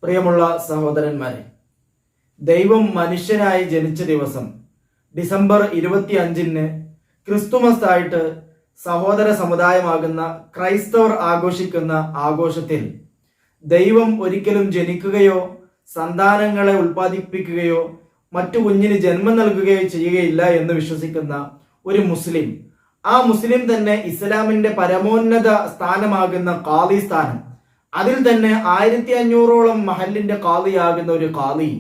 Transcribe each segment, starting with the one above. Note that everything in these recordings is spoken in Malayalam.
പ്രിയമുള്ള സഹോദരന്മാരെ, ദൈവം മനുഷ്യനായി ജനിച്ച ദിവസം ഡിസംബർ 25-ന് ക്രിസ്തുമസ് ആയിട്ട് സഹോദര സമുദായമാകുന്ന ക്രൈസ്തവർ ആഘോഷിക്കുന്ന ആഘോഷത്തിൽ ദൈവം ഒരിക്കലും ജനിക്കുകയോ സന്താനങ്ങളെ ഉൽപ്പാദിപ്പിക്കുകയോ മറ്റു കുഞ്ഞിന് ജന്മം നൽകുകയോ ചെയ്യുകയില്ല എന്ന് വിശ്വസിക്കുന്ന ഒരു മുസ്ലിം, ആ മുസ്ലിം തന്നെ ഇസ്ലാമിന്റെ പരമോന്നത സ്ഥാനമാകുന്ന ഖാദി സ്ഥാനം, അതിൽ തന്നെ 1500ഓളം മഹല്ലിന്റെ ഖാദിയാകുന്ന ഒരു ഖാദി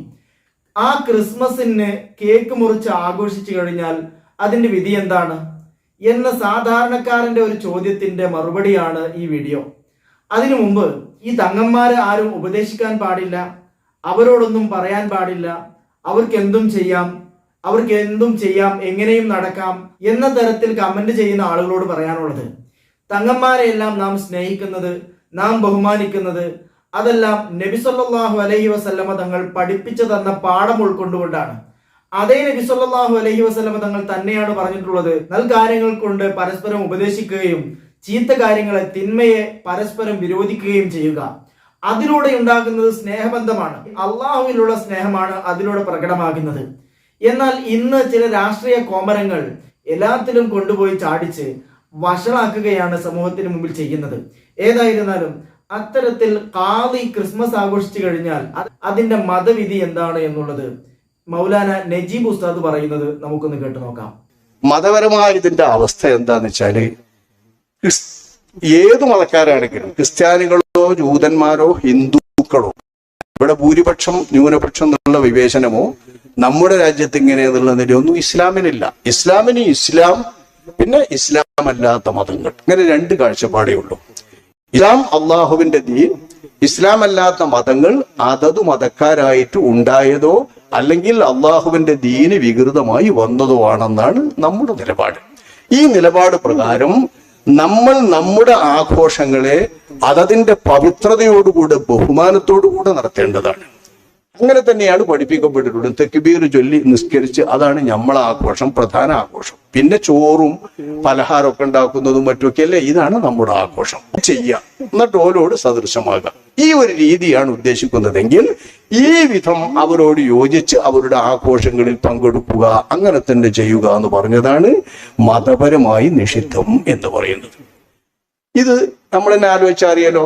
ആ ക്രിസ്മസിന് കേക്ക് മുറിച്ച് ആഘോഷിച്ചു കഴിഞ്ഞാൽ അതിന്റെ വിധി എന്താണ് എന്ന സാധാരണക്കാരന്റെ ഒരു ചോദ്യത്തിന്റെ മറുപടിയാണ് ഈ വീഡിയോ. അതിനു മുമ്പ് ഈ തങ്ങന്മാരെ ആരും ഉപദേശിക്കാൻ പാടില്ല, അവരോടൊന്നും പറയാൻ പാടില്ല, അവർക്ക് എന്തും ചെയ്യാം, എങ്ങനെയും നടക്കാം എന്ന തരത്തിൽ കമന്റ് ചെയ്യുന്ന ആളുകളോട് പറയാനുള്ളത്, തങ്ങന്മാരെയെല്ലാം നാം സ്നേഹിക്കുന്നത്, നാം ബഹുമാനിക്കുന്നത് അതെല്ലാം നബി സല്ലല്ലാഹു അലൈഹി വസല്ലമ തങ്ങൾ പഠിപ്പിച്ചു തന്ന പാഠം ഉൾക്കൊണ്ടുകൊണ്ടാണ്. അതേ നബി സല്ലല്ലാഹു അലൈഹി വസല്ലമ തങ്ങൾ തന്നെയാണ് പറഞ്ഞിട്ടുള്ളത്, നൽകാര്യങ്ങൾ കൊണ്ട് പരസ്പരം ഉപദേശിക്കുകയും ചീത്ത കാര്യങ്ങളെ, തിന്മയെ പരസ്പരം വിരോധിക്കുകയും ചെയ്യുക. അതിലൂടെ ഉണ്ടാകുന്നത് സ്നേഹബന്ധമാണ്, അള്ളാഹുവിലുള്ള സ്നേഹമാണ് അതിലൂടെ പ്രകടമാകുന്നത്. എന്നാൽ ഇന്ന് ചില രാഷ്ട്രീയ കോമരങ്ങൾ എല്ലാത്തിലും കൊണ്ടുപോയി ചാടിച്ച് വഷളാക്കുകയാണ് സമൂഹത്തിന് മുമ്പിൽ ചെയ്യുന്നത്. ഏതായിരുന്നാലും അത്തരത്തിൽ ഖാദി ക്രിസ്മസ് ആഘോഷിച്ചു കഴിഞ്ഞാൽ അതിന്റെ മതവിധി എന്താണ് എന്നുള്ളത് മൗലാന നജീബ് ഉസ്താദ് പറയുന്നത് നമുക്കൊന്ന് കേട്ടു നോക്കാം. മതപരമായ ഇതിന്റെ അവസ്ഥ എന്താന്ന് വെച്ചാല്, ഏത് മതക്കാരാണെങ്കിലും, ക്രിസ്ത്യാനികളോ ജൂതന്മാരോ ഹിന്ദുക്കളോ, ഇവിടെ ഭൂരിപക്ഷം ന്യൂനപക്ഷം എന്നുള്ള വിവേചനമോ നമ്മുടെ രാജ്യത്ത് ഇങ്ങനെയെന്നുള്ളതിലൊന്നും ഇസ്ലാമിനില്ല. ഇസ്ലാമിന് ഇസ്ലാം, പിന്നെ ഇസ്ലാം അല്ലാത്ത മതങ്ങൾ, ഇങ്ങനെ രണ്ട് കാഴ്ചപ്പാടേ ഉള്ളൂ. ഇസ്ലാം അള്ളാഹുവിന്റെ ദീൻ, ഇസ്ലാം അല്ലാത്ത മതങ്ങൾ അതത് മതക്കാരായിട്ട് ഉണ്ടായതോ അല്ലെങ്കിൽ അള്ളാഹുവിന്റെ ദീന് വികൃതമായി വന്നതോ ആണെന്നാണ് നമ്മുടെ നിലപാട്. ഈ നിലപാട് പ്രകാരം നമ്മൾ നമ്മുടെ ആഘോഷങ്ങളെ അതതിന്റെ പവിത്രതയോടുകൂടെ ബഹുമാനത്തോടുകൂടെ നടത്തേണ്ടതാണ്. അങ്ങനെ തന്നെയാണ് പഠിപ്പിക്കപ്പെട്ടിട്ടുള്ളത്. തെക്ബീർ ചൊല്ലി നിസ്കരിച്ച് അതാണ് നമ്മളെ ആഘോഷം, പ്രധാന ആഘോഷം. പിന്നെ ചോറും പലഹാരമൊക്കെ ഉണ്ടാക്കുന്നതും മറ്റുമൊക്കെ അല്ലേ, ഇതാണ് നമ്മുടെ ആഘോഷം. ചെയ്യാം, എന്നിട്ട് ഓരോട് സദൃശമാകാം. ഈ ഒരു രീതിയാണ് ഉദ്ദേശിക്കുന്നതെങ്കിൽ ഈ വിധം അവരോട് യോജിച്ച് അവരുടെ ആഘോഷങ്ങളിൽ പങ്കെടുക്കുക, അങ്ങനെ തന്നെ ചെയ്യുക എന്ന് പറഞ്ഞതാണ് മതപരമായി നിഷിദ്ധം എന്ന് പറയുന്നത്. ഇത് നമ്മൾ തന്നെ ആലോചിച്ചറിയാലോ,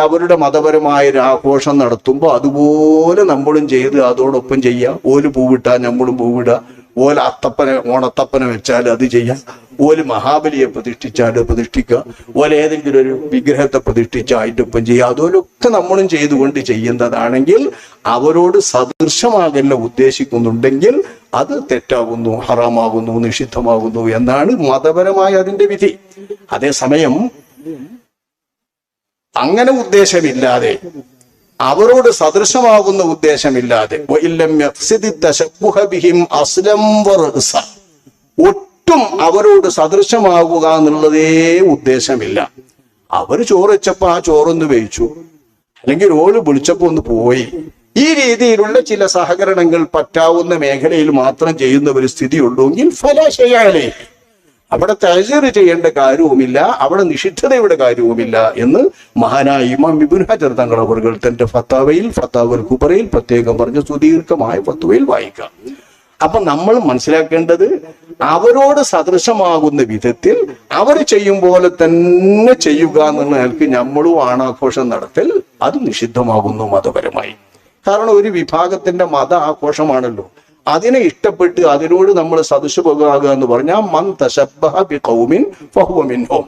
അവരുടെ മതപരമായ ഒരു ആഘോഷം നടത്തുമ്പോൾ അതുപോലെ നമ്മളും ചെയ്ത് അതോടൊപ്പം ചെയ്യാം. ഓല് പൂവിട്ടാൽ നമ്മളും പൂവിടുക, ഓല ഓണത്തപ്പനെ വെച്ചാൽ അത് ചെയ്യാം, ഓല് മഹാബലിയെ പ്രതിഷ്ഠിച്ചാൽ പ്രതിഷ്ഠിക്കുക, ഓല ഏതെങ്കിലും ഒരു വിഗ്രഹത്തെ പ്രതിഷ്ഠിച്ചാൽ അതിൻ്റെ ഒപ്പം ചെയ്യുക. അതുപോലൊക്കെ നമ്മളും ചെയ്തുകൊണ്ട് ചെയ്യുന്നതാണെങ്കിൽ അവരോട് സദൃശമാകല്ല ഉദ്ദേശിക്കുന്നുണ്ടെങ്കിൽ അത് തെറ്റാകുന്നു, ഹറാമാകുന്നു, നിഷിദ്ധമാകുന്നു എന്നാണ് മതപരമായ അതിന്റെ വിധി. അതേസമയം അങ്ങനെ ഉദ്ദേശമില്ലാതെ, അവരോട് സദൃശമാകുന്ന ഉദ്ദേശമില്ലാതെ, ഒട്ടും അവരോട് സദൃശമാകുക എന്നുള്ളതേ ഉദ്ദേശമില്ല. അവര് ചോറ് വെച്ചപ്പോ ആ ചോറൊന്ന് വേവിച്ചു, അല്ലെങ്കിൽ ഓല് വിളിച്ചപ്പോ ഒന്ന് പോയി, ഈ രീതിയിലുള്ള ചില സഹകരണങ്ങൾ പറ്റാവുന്ന മേഖലയിൽ മാത്രം ചെയ്യുന്ന ഒരു സ്ഥിതിയുള്ളൂങ്കിൽ ഫലാശയാലേ, അവിടെ തഅ്സീർ ചെയ്യേണ്ട കാര്യവുമില്ല, അവിടെ നിഷിദ്ധതയുടെ കാര്യവുമില്ല എന്ന് മഹാനായ ഇമാം ഇബ്നു ഹജർ തങ്ങൾ അവർ തന്റെ ഫത്താവൽ കുബറയിൽ പ്രത്യേകം പറഞ്ഞ സുദീർഘമായ ഫത്വയിൽ വായിക്കാം. അപ്പൊ നമ്മൾ മനസ്സിലാക്കേണ്ടത്, അവരോട് സദൃശമാകുന്ന വിധത്തിൽ അവർ ചെയ്യും പോലെ തന്നെ ചെയ്യുക എന്നുള്ള നിലക്ക് നമ്മളും ആണാഘോഷം നടത്തൽ അത് നിഷിദ്ധമാകുന്നു മതപരമായി. കാരണം ഒരു വിഭാഗത്തിന്റെ മത ആഘോഷമാണല്ലോ, അതിനെ ഇഷ്ടപ്പെട്ട് അതിനോട് നമ്മൾ സദൃശമാകുക എന്ന് പറഞ്ഞാൽ മൻ തശബ്ബഹ ബിഖൗമിൻ ഫഹുവ മിൻഹും,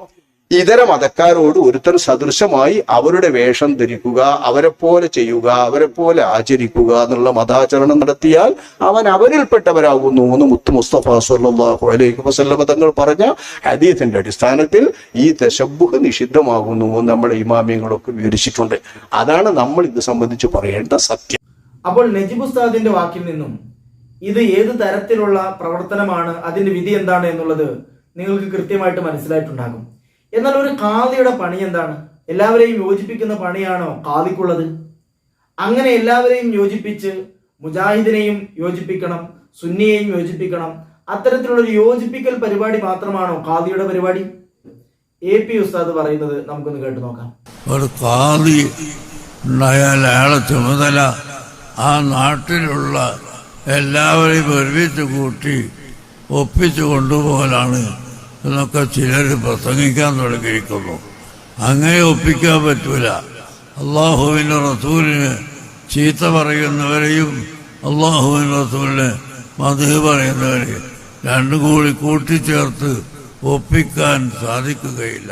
ഇതര മതക്കാരോട് ഒരുത്തർ സദൃശമായി അവരുടെ വേഷം ധരിക്കുക, അവരെ പോലെ ചെയ്യുക, അവരെ പോലെ ആചരിക്കുക എന്നുള്ള മതാചരണം നടത്തിയാൽ അവൻ അവരിൽപ്പെട്ടവരാകുന്നു എന്ന് മുത്ത് മുസ്തഫ സ്വല്ലല്ലാഹു അലൈഹി വസല്ലമ തങ്ങൾ പറഞ്ഞ ഹദീസിന്റെ അടിസ്ഥാനത്തിൽ ഈ തശബ്ബുഹ് നിഷിദ്ധമാകുന്നു എന്ന് നമ്മുടെ ഇമാമിയങ്ങളൊക്കെ വിവരിച്ചിട്ടുണ്ട്. അതാണ് നമ്മൾ ഇത് സംബന്ധിച്ച് പറയേണ്ട സത്യം. അപ്പോൾ നജീബ് ഉസ്താദിന്റെ വാക്കിൽ നിന്നും ഇത് ഏത് തരത്തിലുള്ള പ്രവർത്തനമാണ്, അതിന്റെ വിധി എന്താണ് എന്നുള്ളത് നിങ്ങൾക്ക് കൃത്യമായിട്ട് മനസ്സിലായിട്ടുണ്ടാകും. എന്നാൽ ഒരു ഖാദിയുടെ പണി എന്താണ്? എല്ലാവരെയും യോജിപ്പിക്കുന്ന പണിയാണോ ഖാദിക്കുള്ളത്? അങ്ങനെ എല്ലാവരെയും യോജിപ്പിച്ച് മുജാഹിദിനെയും യോജിപ്പിക്കണം, സുന്നിയെയും യോജിപ്പിക്കണം, അത്തരത്തിലുള്ളൊരു യോജിപ്പിക്കൽ പരിപാടി മാത്രമാണോ ഖാദിയുടെ പരിപാടി? AP ഉസ്താദ് പറയുന്നത് നമുക്കൊന്ന് കേട്ടു നോക്കാം. ഒരു ഖാദി ഉണ്ടായാൽ അയാളെ ചുമതല ആ നാട്ടിലുള്ള എല്ലാവരെയും ഒരുമിച്ച് കൂട്ടി ഒപ്പിച്ചു കൊണ്ടുപോകലാണ് എന്നൊക്കെ ചിലർ പ്രസംഗിക്കാൻ തുടങ്ങിയിരിക്കുന്നു. അങ്ങനെ ഒപ്പിക്കാൻ പറ്റൂല. അള്ളാഹുവിൻ്റെ റസൂലിന് ചീത്ത പറയുന്നവരെയും അള്ളാഹുവിൻ്റെ റസൂലിന് മദ്ഹ് പറയുന്നവരെയും രണ്ടും കൂടി കൂട്ടിച്ചേർത്ത് ഒപ്പിക്കാൻ സാധിക്കുകയില്ല.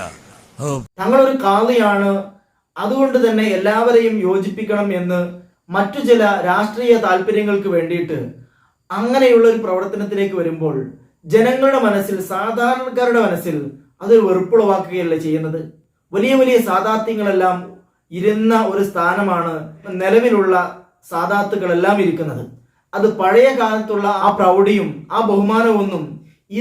തങ്ങളൊരു ഖാദിയാണ്, അതുകൊണ്ട് തന്നെ എല്ലാവരെയും യോജിപ്പിക്കണം എന്ന് മറ്റു ചില രാഷ്ട്രീയ താല്പര്യങ്ങൾക്ക് വേണ്ടിയിട്ട് അങ്ങനെയുള്ള ഒരു പ്രവർത്തനത്തിലേക്ക് വരുമ്പോൾ ജനങ്ങളുടെ മനസ്സിൽ, സാധാരണക്കാരുടെ മനസ്സിൽ അതൊരു വെറുപ്പുളവാക്കുകയല്ല ചെയ്യുന്നത്. വലിയ വലിയ സാദാത്യങ്ങളെല്ലാം ഇരുന്ന ഒരു സ്ഥാനമാണ് നിലവിലുള്ള സാദാത്തുകളെല്ലാം ഇരിക്കുന്നത്. അത് പഴയ കാലത്തുള്ള ആ പ്രൗഢിയും ആ ബഹുമാനമൊന്നും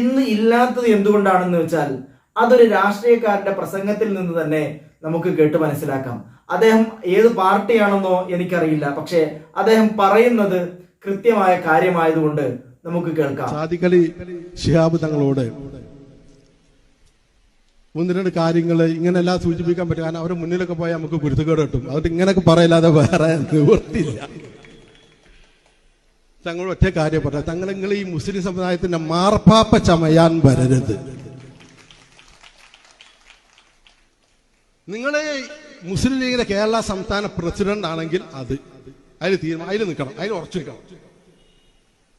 ഇന്ന് ഇല്ലാത്തത് എന്തുകൊണ്ടാണെന്ന് വെച്ചാൽ അതൊരു രാഷ്ട്രീയക്കാരന്റെ പ്രസംഗത്തിൽ നിന്ന് തന്നെ നമുക്ക് കേട്ട് മനസ്സിലാക്കാം. അദ്ദേഹം ഏത് പാർട്ടിയാണെന്നോ എനിക്കറിയില്ല, പക്ഷേ അദ്ദേഹം പറയുന്നത് കൃത്യമായ കാര്യമായതുകൊണ്ട് നമുക്ക് കേൾക്കാം. സാദിഖ് അലി ശിഹാബ് തങ്ങളോട് ഒന്ന് രണ്ട് കാര്യങ്ങൾ ഇങ്ങനെല്ലാം സൂചിപ്പിക്കാൻ പറ്റും. കാരണം അവരുടെ മുന്നിലൊക്കെ പോയാൽ നമുക്ക് കുരുത്തുകേട് കിട്ടും. അതുകൊണ്ട് ഇങ്ങനെയൊക്കെ പറയില്ലാതെ വേറെ നിവൃത്തിയില്ല. തങ്ങൾ ഒറ്റ കാര്യം പറയാം, നിങ്ങൾ ഈ മുസ്ലിം സമുദായത്തിന്റെ മാർപ്പാപ്പ ചമയാൻ വരരുത്. നിങ്ങളെ മുസ്ലിം ലീഗിന്റെ കേരള സംസ്ഥാന പ്രസിഡന്റ് ആണെങ്കിൽ അതിൽ നിൽക്കണം, അതിൽ ഉറച്ചു നിൽക്കണം.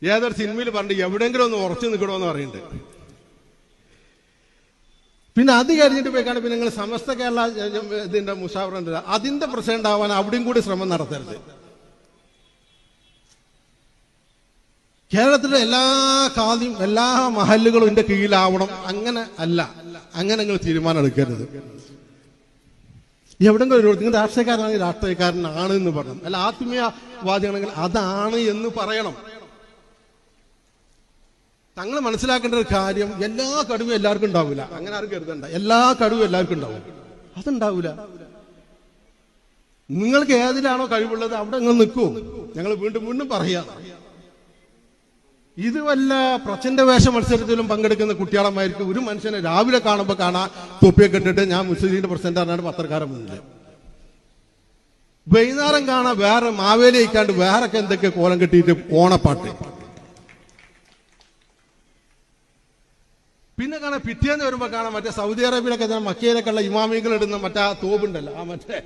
ഏതൊരു സിനിമയിൽ പറഞ്ഞിട്ട് എവിടെയെങ്കിലും ഒന്ന് ഉറച്ചു നിൽക്കണമെന്ന് പറയുന്നുണ്ട്. പിന്നെ അത് കഴിഞ്ഞിട്ട് പോയിക്കാണ് പിന്നെ നിങ്ങൾ സമസ്ത കേരള ഇതിന്റെ മുഷാവറ അതിന്റെ പ്രസിഡന്റ് ആവാൻ അവിടെയും കൂടി ശ്രമം നടത്തരുത്. കേരളത്തിലെ എല്ലാ ഖാദിയും എല്ലാ മഹല്ലുകളും എന്റെ കീഴിലാവണം, അങ്ങനെ അല്ല. അങ്ങനെ നിങ്ങൾ തീരുമാനം എടുക്കരുത്. എവിടെങ്കിലും ഒരു നിങ്ങൾ രാഷ്ട്രീയക്കാരനാണെങ്കിൽ രാഷ്ട്രീയക്കാരനാണ് എന്ന് പറയണം, അല്ല ആത്മീയവാദിയാണെങ്കിൽ അതാണ് എന്ന് പറയണം. തങ്ങൾ മനസ്സിലാക്കേണ്ട ഒരു കാര്യം, എല്ലാ കഴിവും എല്ലാവർക്കും ഉണ്ടാവില്ല. അങ്ങനെ ആരും കരുതണ്ട. എല്ലാ കഴിവും എല്ലാവർക്കും ഉണ്ടാവും, അതുണ്ടാവില്ല. നിങ്ങൾക്ക് ഏതിലാണോ കഴിവുള്ളത് അവിടെ നിങ്ങൾ നിൽക്കൂ. ഞങ്ങൾ വീണ്ടും വീണ്ടും പറയാം, ഇത് വല്ല പ്രച്ഛന്ന വേഷ മത്സരത്തിലും പങ്കെടുക്കുന്ന കുട്ടികളമായിരിക്കും. ഒരു മനുഷ്യനെ രാവിലെ കാണുമ്പോൾ കാണാൻ തൊപ്പിയൊക്കെ ഇട്ടിട്ട് ഞാൻ മുസ്ലിം ലീഗിന്റെ പ്രസിഡന്റാണ് പത്രക്കാരൻ മുന്നിൽ. വൈകുന്നേരം കാണാൻ വേറെ മാവേലി അയക്കാണ്ട് വേറൊക്കെ എന്തൊക്കെ കോലം കെട്ടിയിട്ട് ഓണപ്പാട്ട്. പിന്നെ കാണാൻ പിറ്റേന്ന് വരുമ്പോ കാണാൻ മറ്റേ സൗദി അറേബ്യയിലൊക്കെ മക്കയിലൊക്കെ ഉള്ള ഇമാമികൾ ഇടുന്ന മറ്റേ ആ തോബുണ്ടല്ലോ, ആ മറ്റേ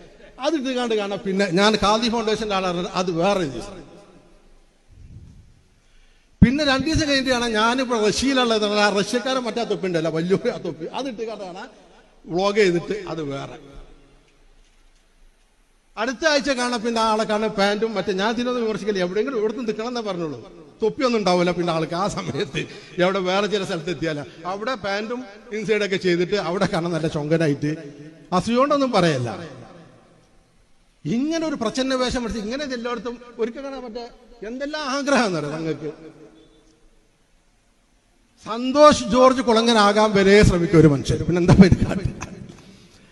അതിട്ട് കണ്ട് കാണാം. പിന്നെ ഞാൻ ഖാദി ഫൗണ്ടേഷന്റെ ആളാണ്, അത് വേറെ ദിവസം. പിന്നെ 2 ദിവസം കഴിഞ്ഞിട്ട് കാണാൻ ഞാനിപ്പോ റഷ്യയിലുള്ളത് റഷ്യക്കാരൻ മറ്റേ തൊപ്പി ഉണ്ടല്ലോ, വലിയ ആ തൊപ്പി, അതിട്ട് കണ്ടാണ് വ്ളോഗ് ചെയ്തിട്ട് അത് വേറെ. അടുത്ത ആഴ്ച കാണാൻ പിന്നെ ആളെ കാണാൻ പാന്റും മറ്റേ ഞാൻ ഇതിനൊന്നും വിമർശിക്കില്ല, എവിടെയെങ്കിലും ഇവിടുന്ന് നിൽക്കണം എന്നേ പറഞ്ഞോളൂ. തൊപ്പിയൊന്നും ഉണ്ടാവില്ല പിന്നെ ആൾക്ക് ആ സമയത്ത്. എവിടെ വേറെ ചില സ്ഥലത്ത് എത്തിയാല അവിടെ പാന്റും ഇൻസൈഡൊക്കെ ചെയ്തിട്ട് അവിടെ കാണാൻ നല്ല ചൊങ്കനായിട്ട് അസുഖോണ്ടൊന്നും പറയല്ല. ഇങ്ങനെ ഒരു പ്രച്ഛന്ന വേഷം പഠിച്ച് ഇങ്ങനെ എല്ലായിടത്തും ഒരിക്കൽ കാണാൻ മറ്റേ എന്തെല്ലാം ആഗ്രഹം എന്നറിയാം നിങ്ങൾക്ക്. സന്തോഷ് ജോർജ് കുളങ്ങനാകാൻ വരെ ശ്രമിക്കും ഒരു മനുഷ്യർ. പിന്നെ എന്താ പരിപാടി?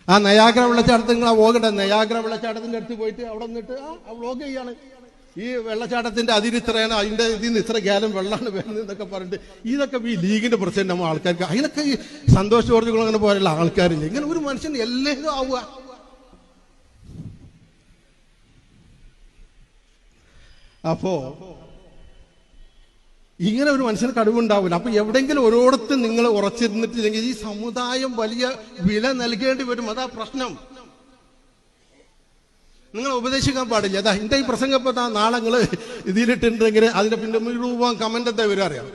ആ നയാഗ്ര വെള്ളച്ചാട്ടത്തിൽ നിങ്ങൾ ആ വ്ളോഗ് നയാഗ്ര വെള്ളച്ചാട്ടത്തിന്റെ അടുത്ത് പോയിട്ട് അവിടെ നിന്നിട്ട് ആ വ്ളോഗ് ചെയ്യാണ്. ഈ വെള്ളച്ചാട്ടത്തിന്റെ അതിരിത്രയാണ്, അതിന്റെ ഇതിൽ നിന്ന് ഇത്ര ഗ്യാലം വെള്ളമാണ് വരുന്നത് എന്നൊക്കെ പറഞ്ഞിട്ട് ഇതൊക്കെ ഈ ലീഗിന്റെ പ്രസിഡന്റ് നമ്മൾ ആൾക്കാർക്ക് അതിനൊക്കെ ഈ സന്തോഷ് ജോർജ് കുളങ്ങനെ പോലുള്ള ആൾക്കാരില്ല. ഇങ്ങനെ ഒരു മനുഷ്യൻ എല്ലാം ആവുക. അപ്പോ ഇങ്ങനെ ഒരു മനുഷ്യന് കഴിവുണ്ടാവില്ല. അപ്പൊ എവിടെയെങ്കിലും ഓരോടത്ത് നിങ്ങൾ ഉറച്ചിരുന്നിട്ടില്ലെങ്കിൽ ഈ സമുദായം വലിയ വില നൽകേണ്ടി വരും. അതാ പ്രശ്നം. നിങ്ങൾ ഉപദേശിക്കാൻ പാടില്ല. അതാ എന്റെ ഈ പ്രസംഗപ്പോ നാളെ നിങ്ങൾ ഇതിലിട്ടുണ്ടെങ്കിൽ അതിന്റെ പിന്നെ രൂപ കമന്റ് എന്താ വരും അറിയാം.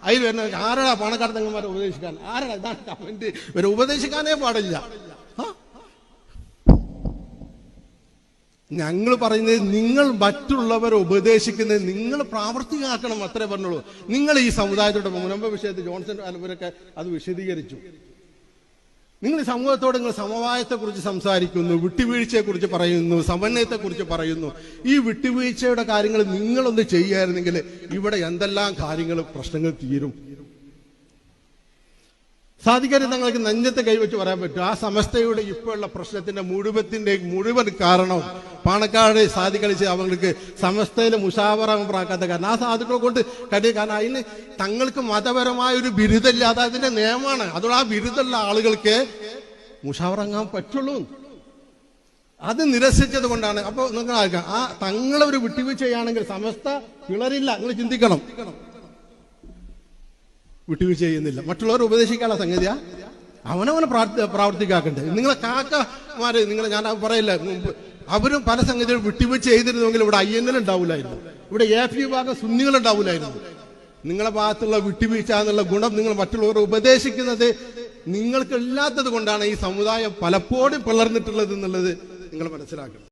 അതിൽ വരുന്ന ആരാടാ പാണക്കാട് തങ്ങന്മാരെ ഉപദേശിക്കാൻ? ആരാടാ? ഇതാണ് കമന്റ് വരെ. ഉപദേശിക്കാനേ പാടില്ല. ഞങ്ങൾ പറയുന്നത് നിങ്ങൾ മറ്റുള്ളവരെ ഉപദേശിക്കുന്നത് നിങ്ങൾ പ്രാവർത്തികമാക്കണം, അത്രേ പറഞ്ഞുള്ളൂ. നിങ്ങൾ ഈ സമുദായത്തോടെ മുനമ്പ വിഷയത്തിൽ ജോൺസൺ അവരൊക്കെ അത് വിശദീകരിച്ചു. നിങ്ങൾ ഈ സമൂഹത്തോട് നിങ്ങൾ സമവായത്തെക്കുറിച്ച് സംസാരിക്കുന്നു, വിട്ടുവീഴ്ചയെക്കുറിച്ച് പറയുന്നു, സമന്വയത്തെക്കുറിച്ച് പറയുന്നു. ഈ വിട്ടുവീഴ്ചയുടെ കാര്യങ്ങൾ നിങ്ങളൊന്ന് ചെയ്യായിരുന്നെങ്കിൽ ഇവിടെ എന്തെല്ലാം കാര്യങ്ങൾ പ്രശ്നങ്ങൾ തീരും. സാധിക്കാതെ തങ്ങൾക്ക് നെഞ്ചത്തെ കൈവച്ച് പറയാൻ പറ്റും. ആ സമസ്തയുടെ ഇപ്പോഴുള്ള പ്രശ്നത്തിന്റെ മുഴുവൻ കാരണം പാണക്കാട് സാധിക്കളിച്ച് അവർക്ക് സമസ്തയിലെ മുഷാവറാക്കാത്ത കാരണം ആ സാധുക്കളെ കൊണ്ട് കാരണം അതിന് തങ്ങൾക്ക് മതപരമായ ഒരു ബിരുദമില്ല, അത് അതിന്റെ നിയമമാണ്. അതോടെ ആ ബിരുദമുള്ള ആളുകൾക്ക് മുഷാവറങ്ങാൻ പറ്റുള്ളൂ. അത് നിരസിച്ചത് കൊണ്ടാണ്. അപ്പോൾ നിങ്ങൾ ആ തങ്ങളൊരു വിട്ടുവീഴ്ച ചെയ്യുകയാണെങ്കിൽ സമസ്ത പിളരില്ല. നിങ്ങൾ ചിന്തിക്കണം, വിട്ടുവീഴ്ച ചെയ്യുന്നില്ല. മറ്റുള്ളവർ ഉപദേശിക്കാനുള്ള സംഗതിയാ, അവനവനെ പ്രാവർത്തിക്കാക്കണ്ടേ. നിങ്ങളെ കാക്കമാര് ഞാൻ പറയില്ല, അവരും പല സംഗതികളും വിട്ടുവീഴ്ച ചെയ്തിരുന്നെങ്കിൽ ഇവിടെ INL ഉണ്ടാവില്ലായിരുന്നു, ഇവിടെ AF വിഭാഗം സുന്നികൾ ഉണ്ടാവില്ലായിരുന്നു. നിങ്ങളെ ഭാഗത്തുള്ള വിട്ടുവീഴ്ച എന്നുള്ള ഗുണം നിങ്ങൾ മറ്റുള്ളവർ ഉപദേശിക്കുന്നത് നിങ്ങൾക്ക് ഇല്ലാത്തത് കൊണ്ടാണ് ഈ സമുദായം പലപ്പോഴും പിളർന്നിട്ടുള്ളത് എന്നുള്ളത് നിങ്ങൾ മനസ്സിലാക്കണം.